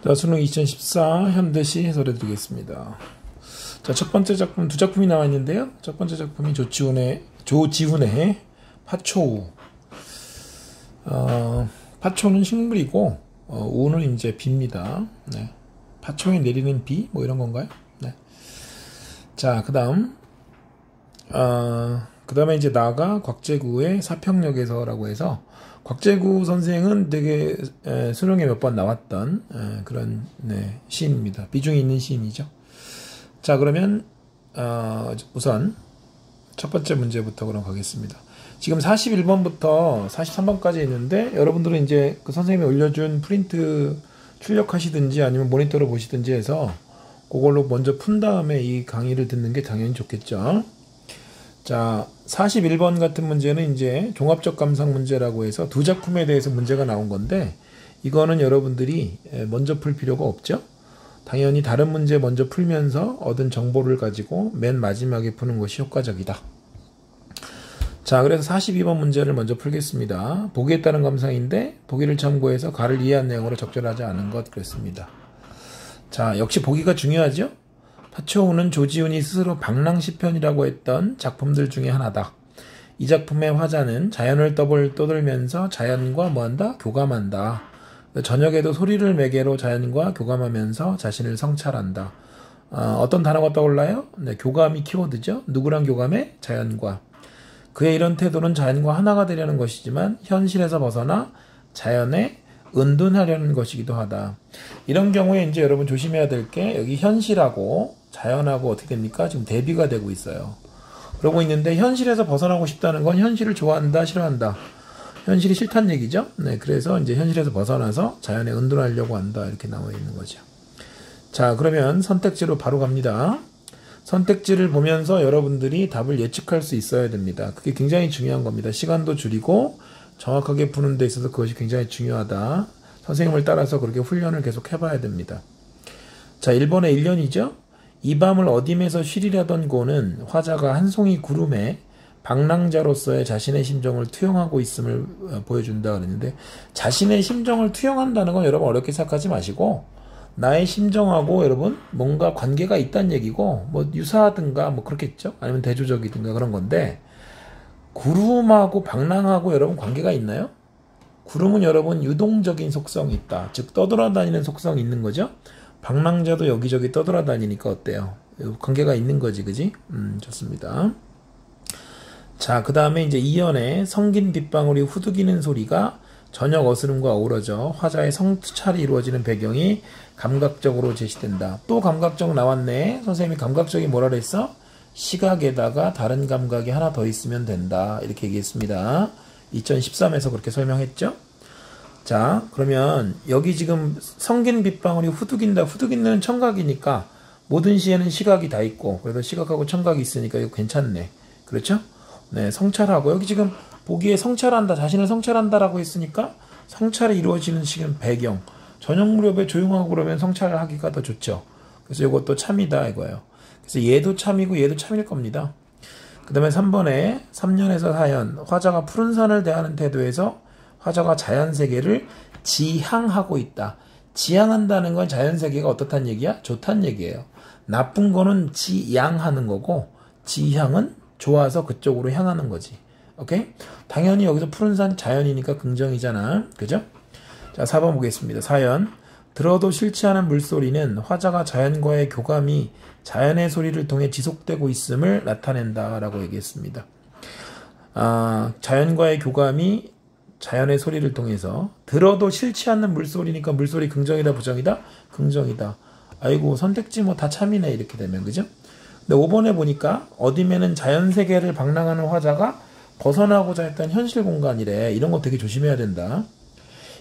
자, 수능 2014 현대시 해설해 드리겠습니다. 자, 첫 번째 작품, 두 작품이 나와 있는데요. 첫 번째 작품이 조지훈의 파초우. 파초는 식물이고, 우는 이제 비입니다. 네. 파초에 내리는 비, 뭐 이런 건가요? 네. 자, 그 다음에 이제 나가 곽재구의 사평역에서라고 해서, 곽재구 선생은 되게 수능에 몇 번 나왔던 그런 시인입니다. 비중이 있는 시인이죠. 자, 그러면 우선 첫 번째 문제부터 그럼 가겠습니다. 지금 41번부터 43번까지 있는데 여러분들은 이제 그 선생님이 올려준 프린트 출력하시든지 아니면 모니터로 보시든지 해서 그걸로 먼저 푼 다음에 이 강의를 듣는 게 당연히 좋겠죠. 자, 41번 같은 문제는 이제 종합적 감상 문제라고 해서 두 작품에 대해서 문제가 나온 건데, 이거는 여러분들이 먼저 풀 필요가 없죠. 당연히 다른 문제 먼저 풀면서 얻은 정보를 가지고 맨 마지막에 푸는 것이 효과적이다. 자, 그래서 42번 문제를 먼저 풀겠습니다. 보기에 따른 감상인데 보기를 참고해서 가를 이해한 내용으로 적절하지 않은 것 그랬습니다. 자, 역시 보기가 중요하죠. 파초우는 조지훈이 스스로 방랑시편이라고 했던 작품들 중에 하나다. 이 작품의 화자는 자연을 떠돌면서 자연과 뭐한다? 교감한다. 저녁에도 소리를 매개로 자연과 교감하면서 자신을 성찰한다. 어떤 단어가 떠올라요? 네, 교감이 키워드죠. 누구랑 교감해? 자연과. 그의 이런 태도는 자연과 하나가 되려는 것이지만 현실에서 벗어나 자연에 은둔하려는 것이기도 하다. 이런 경우에 이제 여러분 조심해야 될 게, 여기 현실하고 자연하고 어떻게 됩니까? 지금 대비가 되고 있어요. 그러고 있는데, 현실에서 벗어나고 싶다는 건 현실을 좋아한다, 싫어한다? 현실이 싫다는 얘기죠. 네, 그래서 이제 현실에서 벗어나서 자연에 은둔하려고 한다, 이렇게 나와 있는 거죠. 자, 그러면 선택지로 바로 갑니다. 선택지를 보면서 여러분들이 답을 예측할 수 있어야 됩니다. 그게 굉장히 중요한 겁니다. 시간도 줄이고 정확하게 푸는 데 있어서 그것이 굉장히 중요하다. 선생님을 따라서 그렇게 훈련을 계속 해봐야 됩니다. 자, 1번의 1년이죠. 이 밤을 어dim에서 쉬리려던 고는 화자가 한 송이 구름에 방랑자로서의 자신의 심정을 투영하고 있음을 보여준다 그랬는데, 자신의 심정을 투영한다는 건 여러분 어렵게 생각하지 마시고, 나의 심정하고 여러분 뭔가 관계가 있다는 얘기고, 뭐 유사하든가 뭐 그렇겠죠. 아니면 대조적이든가 그런 건데, 구름하고 방랑하고 여러분 관계가 있나요? 구름은 여러분 유동적인 속성이 있다. 즉 떠돌아다니는 속성이 있는 거죠. 방랑자도 여기저기 떠돌아다니니까 어때요? 관계가 있는 거지, 그지? 좋습니다. 자, 그 다음에 이제 2연에 성긴 빗방울이 후두기는 소리가 저녁 어스름과 어우러져 화자의 성찰이 이루어지는 배경이 감각적으로 제시된다. 또 감각적 나왔네. 선생님이 감각적이 뭐라 그랬어? 시각에다가 다른 감각이 하나 더 있으면 된다, 이렇게 얘기했습니다. 2013에서 그렇게 설명했죠. 자, 그러면 여기 지금 성긴 빗방울이 후두긴다. 후두기는 청각이니까 모든 시에는 시각이 다 있고, 그래서 시각하고 청각이 있으니까 이거 괜찮네. 그렇죠? 네, 성찰하고, 여기 지금 보기에 성찰한다, 자신을 성찰한다라고 했으니까 성찰이 이루어지는 지금 배경, 저녁 무렵에 조용하고 그러면 성찰을 하기가 더 좋죠. 그래서 이것도 참이다 이거예요. 그래서 얘도 참이고 얘도 참일 겁니다. 그 다음에 3번에 3년에서 4연, 화자가 푸른 산을 대하는 태도에서 화자가 자연세계를 지향하고 있다. 지향한다는 건 자연세계가 어떻다는 얘기야? 좋다는 얘기예요. 나쁜 거는 지양하는 거고, 지향은 좋아서 그쪽으로 향하는 거지. 오케이? 당연히 여기서 푸른 산 자연이니까 긍정이잖아. 그죠? 자, 4번 보겠습니다. 4연. 들어도 싫지 않은 물소리는 화자가 자연과의 교감이 자연의 소리를 통해 지속되고 있음을 나타낸다 라고 얘기했습니다. 자연과의 교감이 자연의 소리를 통해서, 들어도 싫지 않는 물소리니까 물소리 긍정이다, 부정이다? 긍정이다. 아이고, 선택지 뭐 다 참이네, 이렇게 되면. 그죠? 근데 5번에 보니까 어dim에는 자연세계를 방랑하는 화자가 벗어나고자 했던 현실 공간이래. 이런 거 되게 조심해야 된다.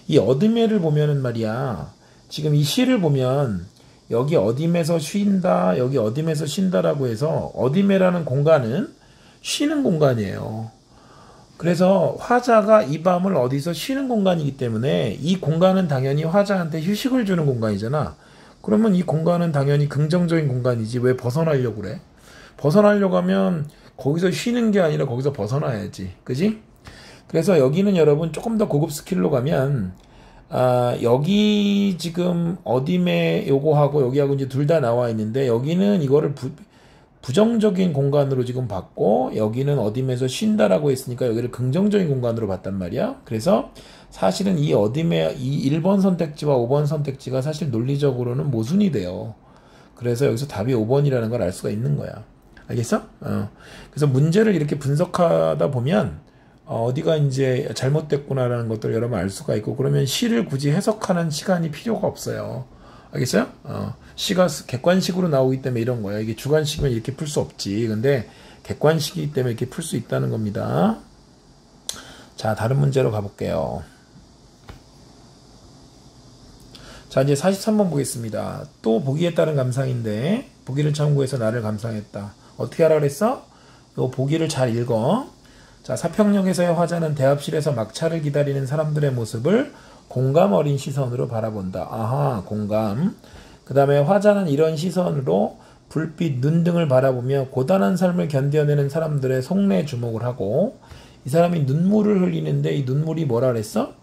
이 어dim에를 보면은 말이야, 지금 이 시를 보면 여기 어dim에서 쉰다, 여기 어dim에서 쉰다라고 해서 어dim에라는 공간은 쉬는 공간이에요. 그래서 화자가 이 밤을 어디서 쉬는 공간이기 때문에 이 공간은 당연히 화자한테 휴식을 주는 공간이잖아. 그러면 이 공간은 당연히 긍정적인 공간이지. 왜 벗어나려고 그래? 벗어나려고 하면 거기서 쉬는 게 아니라 거기서 벗어나야지. 그지? 그래서 여기는 여러분 조금 더 고급 스킬로 가면 여기 지금 어딤에 요거하고 여기하고 이제 둘 다 나와 있는데 여기는 이거를 부정적인 공간으로 지금 봤고 여기는 어딤에서 쉰다라고 했으니까 여기를 긍정적인 공간으로 봤단 말이야. 그래서 사실은 이 어딤의 이 1번 선택지와 5번 선택지가 사실 논리적으로는 모순이 돼요. 그래서 여기서 답이 5번이라는 걸 알 수가 있는 거야. 알겠어? 그래서 문제를 이렇게 분석하다 보면 어디가 이제 잘못됐구나라는 것들을 여러분 알 수가 있고 그러면 시를 굳이 해석하는 시간이 필요가 없어요. 알겠어요? 시가 객관식으로 나오기 때문에 이런 거야. 이게 주관식이면 이렇게 풀 수 없지. 근데 객관식이기 때문에 이렇게 풀 수 있다는 겁니다. 자, 다른 문제로 가볼게요. 자, 이제 43번 보겠습니다. 또 보기에 따른 감상인데 보기를 참고해서 나를 감상했다. 어떻게 하라 그랬어? 요 보기를 잘 읽어. 자, 사평역에서의 화자는 대합실에서 막차를 기다리는 사람들의 모습을 공감 어린 시선으로 바라본다. 아하, 공감. 그 다음에 화자는 이런 시선으로 불빛, 눈 등을 바라보며 고단한 삶을 견뎌내는 사람들의 속내에 주목을 하고 이 사람이 눈물을 흘리는데 이 눈물이 뭐라 그랬어?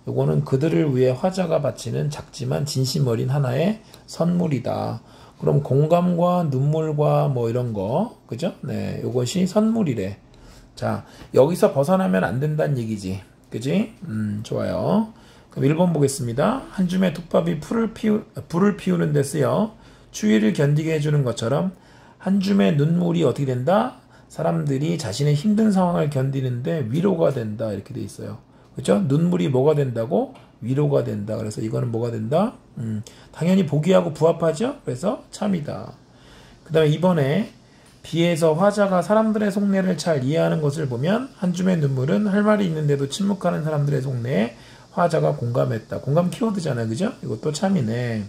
요거는 그들을 위해 화자가 바치는 작지만 진심 어린 하나의 선물이다. 그럼 공감과 눈물과 뭐 이런 거, 그죠? 네, 요것이 선물이래. 자, 여기서 벗어나면 안 된다는 얘기지. 그지? 좋아요. 그럼 1번 보겠습니다. 한 줌의 톱밥이 불을 피우는 데 쓰여 추위를 견디게 해주는 것처럼 한 줌의 눈물이 어떻게 된다? 사람들이 자신의 힘든 상황을 견디는데 위로가 된다. 이렇게 돼 있어요. 그죠? 눈물이 뭐가 된다고? 위로가 된다. 그래서 이거는 뭐가 된다? 당연히 보기하고 부합하죠? 그래서 참이다. 그 다음에 2번에 비에서 화자가 사람들의 속내를 잘 이해하는 것을 보면 한 줌의 눈물은 할 말이 있는데도 침묵하는 사람들의 속내에 화자가 공감했다. 공감 키워드잖아요. 그죠? 이것도 참이네.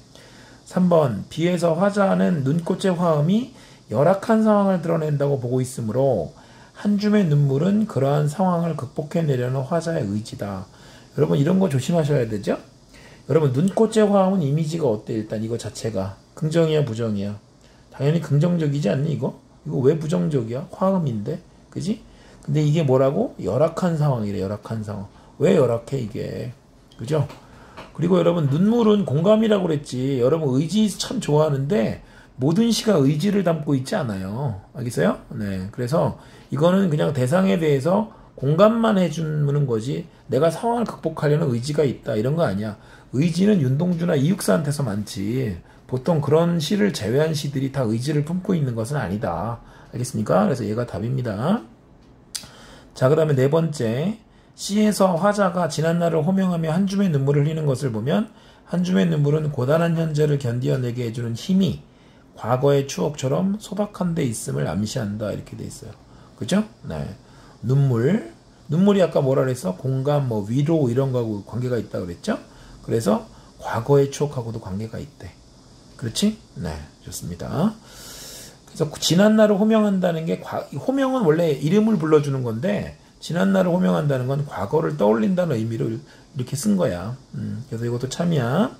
3번 비에서 화자는 눈꽃의 화음이 열악한 상황을 드러낸다고 보고 있으므로 한 줌의 눈물은 그러한 상황을 극복해내려는 화자의 의지다. 여러분 이런 거 조심하셔야 되죠? 여러분 눈꽃의 화음은 이미지가 어때? 일단 이거 자체가 긍정이야 부정이야? 당연히 긍정적이지 않니 이거? 이거 왜 부정적이야? 화음인데 그지? 근데 이게 뭐라고? 열악한 상황이래. 열악한 상황. 왜 열악해 이게? 그죠? 그리고 여러분 눈물은 공감이라고 그랬지. 여러분 의지 참 좋아하는데 모든 시가 의지를 담고 있지 않아요. 알겠어요? 네. 그래서 이거는 그냥 대상에 대해서 공감만 해주는 거지 내가 상황을 극복하려는 의지가 있다 이런 거 아니야. 의지는 윤동주나 이육사한테서 많지. 보통 그런 시를 제외한 시들이 다 의지를 품고 있는 것은 아니다. 알겠습니까? 그래서 얘가 답입니다. 자, 그 다음에 네 번째. 시에서 화자가 지난날을 호명하며 한 줌의 눈물을 흘리는 것을 보면 한 줌의 눈물은 고단한 현재를 견디어내게 해주는 힘이 과거의 추억처럼 소박한 데 있음을 암시한다. 이렇게 돼 있어요. 그죠? 네. 눈물이 아까 뭐라 그랬어? 공감, 뭐 위로 이런 거하고 관계가 있다고 그랬죠? 그래서 과거의 추억하고도 관계가 있대. 그렇지? 네. 좋습니다. 그래서 지난날을 호명한다는 게 호명은 원래 이름을 불러주는 건데 지난날을 호명한다는 건 과거를 떠올린다는 의미로 이렇게 쓴 거야. 그래서 이것도 참이야.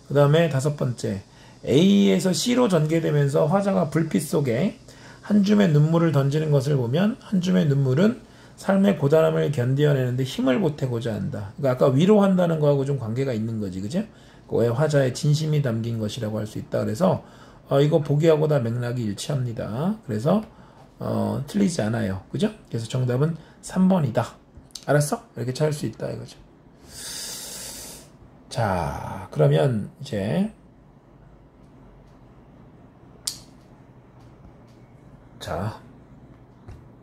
그 다음에 다섯 번째. A에서 C로 전개되면서 화자가 불빛 속에 한 줌의 눈물을 던지는 것을 보면 한 줌의 눈물은 삶의 고단함을 견뎌내는데 힘을 보태고자 한다. 그러니까 아까 위로한다는 거하고 좀 관계가 있는 거지. 그죠? 그거에 화자의 진심이 담긴 것이라고 할 수 있다. 그래서 이거 보기하고 다 맥락이 일치합니다. 그래서 틀리지 않아요. 그죠? 그래서 정답은 3번이다. 알았어? 이렇게 찾을 수 있다 이거죠. 자, 그러면 이제 자,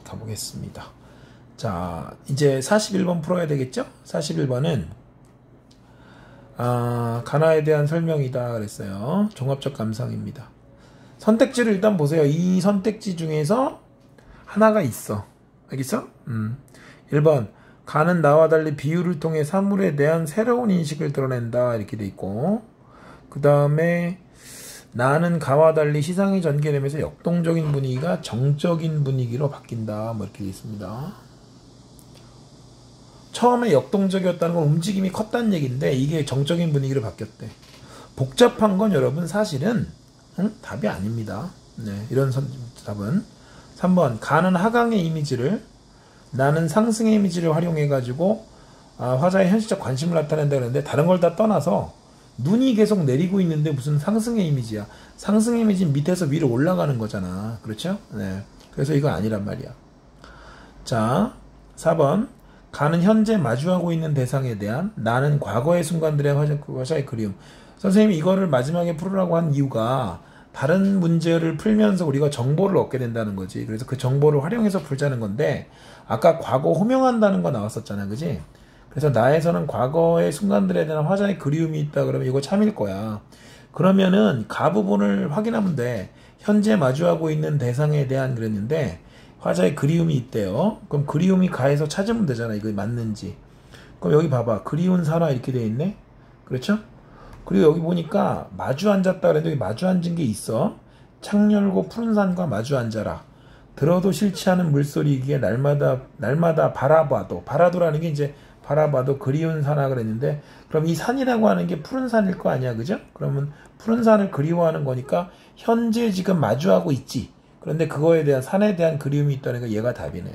가보겠습니다. 자, 이제 41번 풀어야 되겠죠? 41번은 가나에 대한 설명이다 그랬어요. 종합적 감상입니다. 선택지를 일단 보세요. 이 선택지 중에서 하나가 있어. 알겠어? 1번 가는 나와 달리 비유를 통해 사물에 대한 새로운 인식을 드러낸다 이렇게 돼 있고 그 다음에 나는 가와 달리 시상이 전개되면서 역동적인 분위기가 정적인 분위기로 바뀐다 뭐 이렇게 돼 있습니다. 처음에 역동적이었다는 건 움직임이 컸다는 얘기인데 이게 정적인 분위기로 바뀌었대. 복잡한 건 여러분 사실은 답이 아닙니다. 네, 이런 답은 3번 가는 하강의 이미지를 나는 상승의 이미지를 활용해 가지고 화자의 현실적 관심을 나타낸다 그러는데 다른 걸 다 떠나서 눈이 계속 내리고 있는데 무슨 상승의 이미지야. 상승의 이미지는 밑에서 위로 올라가는 거잖아. 그렇죠? 네. 그래서 이거 아니란 말이야. 자, 4번. 가는 현재 마주하고 있는 대상에 대한 나는 과거의 순간들의 화자의 그리움. 선생님이 이거를 마지막에 풀으라고 한 이유가 다른 문제를 풀면서 우리가 정보를 얻게 된다는 거지. 그래서 그 정보를 활용해서 풀자는 건데 아까 과거 호명한다는 거 나왔었잖아. 그지? 그래서 나에서는 과거의 순간들에 대한 화자의 그리움이 있다 그러면 이거 참일 거야. 그러면은 가 부분을 확인하면 돼. 현재 마주하고 있는 대상에 대한 그랬는데 화자의 그리움이 있대요. 그럼 그리움이 가에서 찾으면 되잖아. 이거 맞는지. 그럼 여기 봐봐. 그리운 사람 이렇게 돼 있네. 그렇죠? 그리고 여기 보니까 마주 앉았다 그랬는데 여기 마주 앉은 게 있어. 창 열고 푸른 산과 마주 앉아라. 들어도 싫지 않은 물소리이기에 날마다 바라도라는 게 이제 바라봐도 그리운 산하 그랬는데 그럼 이 산이라고 하는 게 푸른 산일 거 아니야. 그죠? 그러면 푸른 산을 그리워하는 거니까 현재 지금 마주하고 있지. 그런데 그거에 대한 산에 대한 그리움이 있다는 거 얘가 답이네.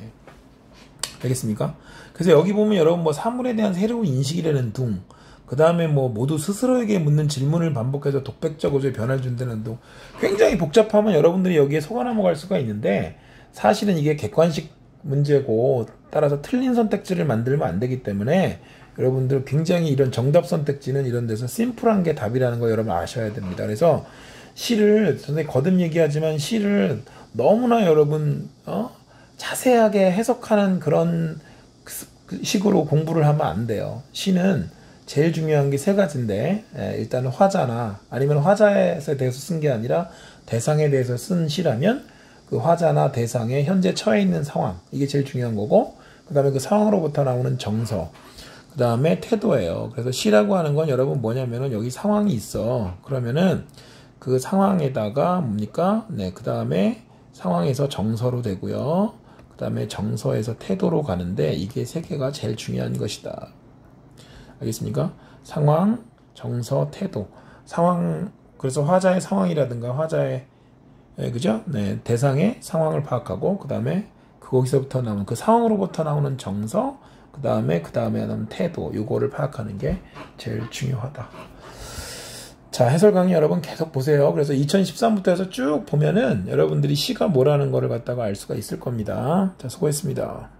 알겠습니까? 그래서 여기 보면 여러분 뭐 사물에 대한 새로운 인식이라는 둥, 그 다음에 뭐 모두 스스로에게 묻는 질문을 반복해서 독백적 어조에 변화를 준다는 둥, 굉장히 복잡하면 여러분들이 여기에 속아 넘어갈 수가 있는데 사실은 이게 객관식 문제고 따라서 틀린 선택지를 만들면 안 되기 때문에 여러분들 굉장히 이런 정답 선택지는 이런 데서 심플한 게 답이라는 거 여러분 아셔야 됩니다. 그래서 시를 선생님 거듭 얘기하지만 시를 너무나 여러분 자세하게 해석하는 그런 식으로 공부를 하면 안 돼요. 시는 제일 중요한 게 세 가지인데 일단은 화자나 아니면 화자에 대해서 쓴 게 아니라 대상에 대해서 쓴 시라면 그 화자나 대상의 현재 처해 있는 상황 이게 제일 중요한 거고 그 다음에 그 상황으로부터 나오는 정서 그 다음에 태도예요. 그래서 시라고 하는 건 여러분 뭐냐면은 여기 상황이 있어. 그러면은 그 상황에다가 뭡니까? 네, 그 다음에 상황에서 정서로 되고요. 그 다음에 정서에서 태도로 가는데 이게 세 개가 제일 중요한 것이다. 알겠습니까? 상황, 정서, 태도. 상황, 그래서 화자의 상황이라든가 화자의 그죠? 네, 대상의 상황을 파악하고 그 다음에 거기서부터 나오는 그 상황으로부터 나오는 정서, 그 다음에 나오는 태도. 요거를 파악하는 게 제일 중요하다. 자, 해설 강의 여러분 계속 보세요. 그래서 2013부터 해서 쭉 보면은 여러분들이 시가 뭐라는 거를 갖다가 알 수가 있을 겁니다. 자, 수고했습니다.